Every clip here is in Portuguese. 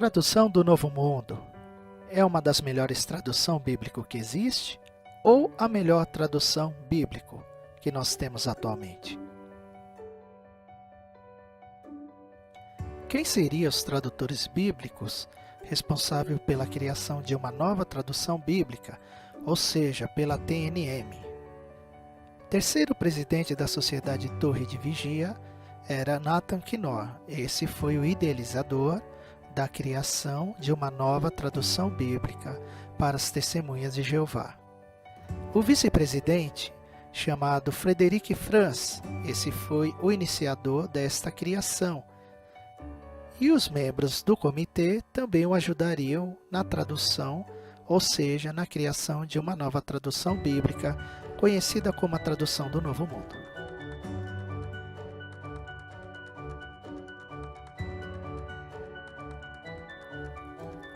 tradução do Novo Mundo é uma das melhores traduções bíblicas que existe ou a melhor tradução bíblica que nós temos atualmente? Quem seriam os tradutores bíblicos responsáveis pela criação de uma nova tradução bíblica, ou seja, pela TNM? Terceiro presidente da Sociedade Torre de Vigia era Nathan Knorr. Esse foi o idealizador da criação de uma nova tradução bíblica para as Testemunhas de Jeová. O vice-presidente, chamado Frederic Franz, esse foi o iniciador desta criação. E os membros do comitê também o ajudariam na tradução, ou seja, na criação de uma nova tradução bíblica, conhecida como a tradução do Novo Mundo.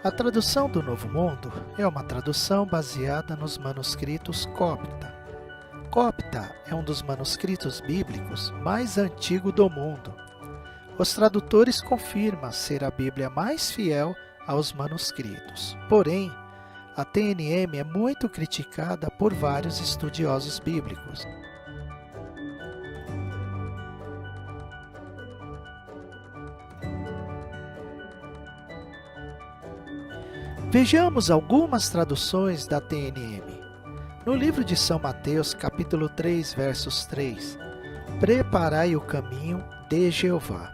A tradução do Novo Mundo é uma tradução baseada nos manuscritos copta. Copta é um dos manuscritos bíblicos mais antigos do mundo. Os tradutores confirmam ser a Bíblia mais fiel aos manuscritos. Porém, a TNM é muito criticada por vários estudiosos bíblicos. Vejamos algumas traduções da TNM. No livro de São Mateus, capítulo 3, versos 3, preparai o caminho de Jeová.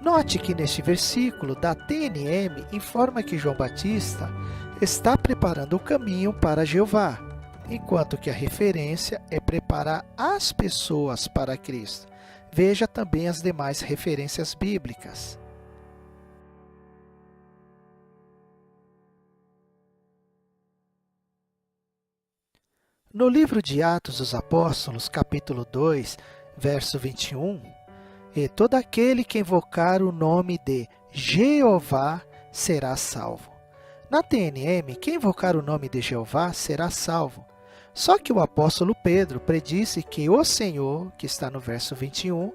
Note que neste versículo da TNM informa que João Batista está preparando o caminho para Jeová, enquanto que a referência é preparar as pessoas para Cristo. Veja também as demais referências bíblicas. No livro de Atos dos Apóstolos, capítulo 2, verso 21, e todo aquele que invocar o nome de Jeová será salvo. Na TNM, quem invocar o nome de Jeová será salvo. Só que o apóstolo Pedro predisse que o Senhor, que está no verso 21,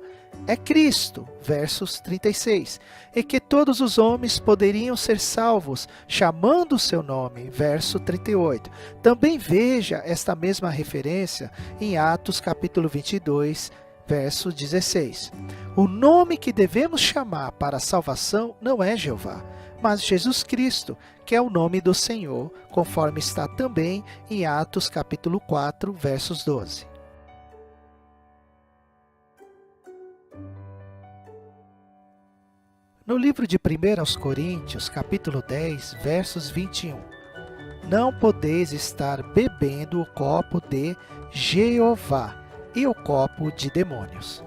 é Cristo, versos 36, e que todos os homens poderiam ser salvos, chamando o seu nome, verso 38. Também veja esta mesma referência em Atos capítulo 22, verso 16. O nome que devemos chamar para a salvação não é Jeová, mas Jesus Cristo, que é o nome do Senhor, conforme está também em Atos capítulo 4, versos 12. No livro de 1 aos Coríntios, capítulo 10, versos 21, não podeis estar bebendo o copo de Jeová e o copo de demônios.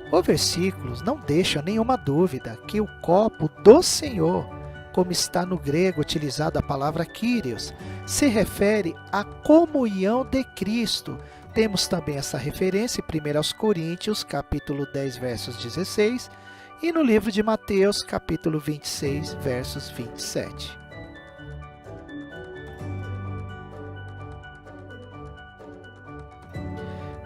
O versículo não deixa nenhuma dúvida que o copo do Senhor, como está no grego utilizada a palavra Kyrios, se refere à comunhão de Cristo. Temos também essa referência em 1 aos Coríntios, capítulo 10, versos 16, e no livro de Mateus, capítulo 26, versos 27.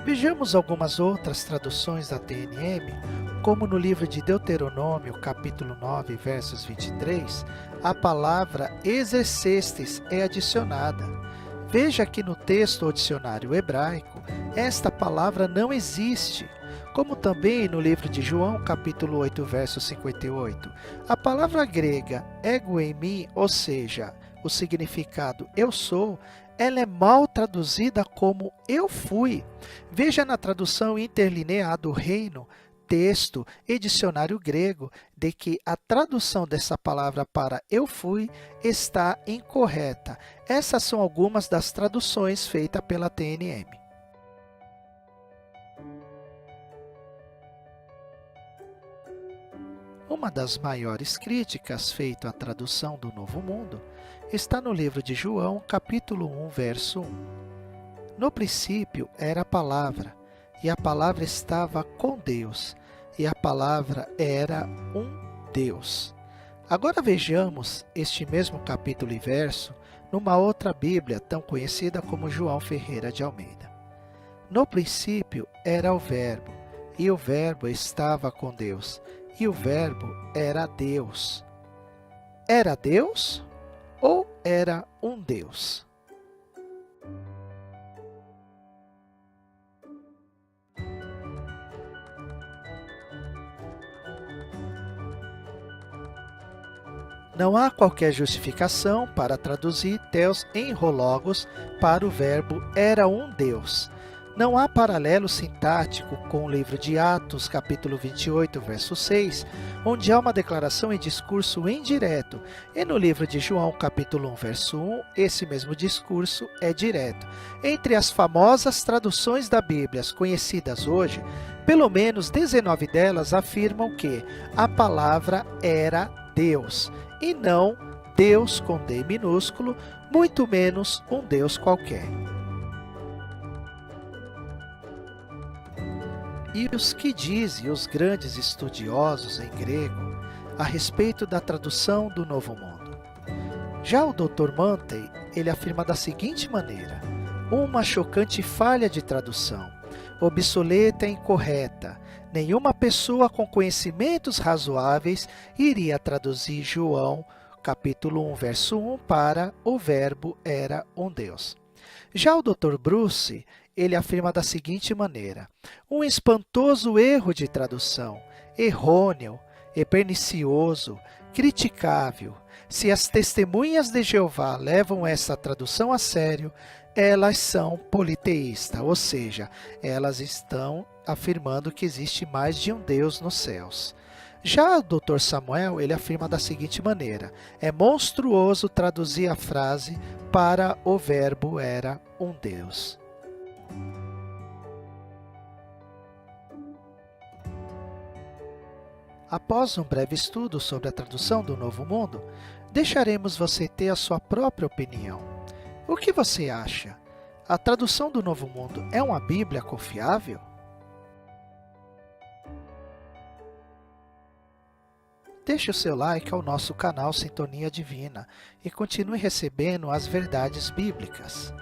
Vejamos algumas outras traduções da TNM, como no livro de Deuteronômio, capítulo 9, versos 23, a palavra exercestes é adicionada. Veja que no texto ou dicionário hebraico, esta palavra não existe. Como também no livro de João, capítulo 8, verso 58. A palavra grega ego em mim, ou seja, o significado eu sou, ela é mal traduzida como eu fui. Veja na tradução interlinear do Reino, texto e dicionário grego, de que a tradução dessa palavra para eu fui está incorreta. Essas são algumas das traduções feitas pela TNM. Uma das maiores críticas feitas à tradução do Novo Mundo está no livro de João, capítulo 1, verso 1. No princípio era a palavra, e a palavra estava com Deus, e a palavra era um Deus. Agora vejamos este mesmo capítulo e verso numa outra Bíblia tão conhecida como João Ferreira de Almeida. No princípio era o Verbo, e o Verbo estava com Deus, e o Verbo era Deus. era Deus ou era um Deus? Não há qualquer justificação para traduzir Theos em Logos para o verbo era um Deus. Não há paralelo sintático com o livro de Atos, capítulo 28, verso 6, onde há uma declaração em discurso indireto, e no livro de João, capítulo 1, verso 1, esse mesmo discurso é direto. Entre as famosas traduções da Bíblia conhecidas hoje, pelo menos 19 delas afirmam que a palavra era Deus, e não Deus com D minúsculo, muito menos um Deus qualquer. E os que dizem os grandes estudiosos em grego a respeito da tradução do Novo Mundo? Já o Dr. Mantei, ele afirma da seguinte maneira: uma chocante falha de tradução, obsoleta e incorreta. Nenhuma pessoa com conhecimentos razoáveis iria traduzir João, capítulo 1, verso 1, para o verbo era um Deus. Já o Dr. Bruce, ele afirma da seguinte maneira: um espantoso erro de tradução, errôneo e pernicioso, criticável. Se as testemunhas de Jeová levam essa tradução a sério, elas são politeístas, ou seja, elas estão afirmando que existe mais de um Deus nos céus. Já o Dr. Samuel, ele afirma da seguinte maneira: é monstruoso traduzir a frase para o verbo era um Deus. Após um breve estudo sobre a tradução do Novo Mundo, deixaremos você ter a sua própria opinião. O que você acha? A tradução do Novo Mundo é uma Bíblia confiável? Deixe o seu like ao nosso canal Sintonia Divina e continue recebendo as verdades bíblicas.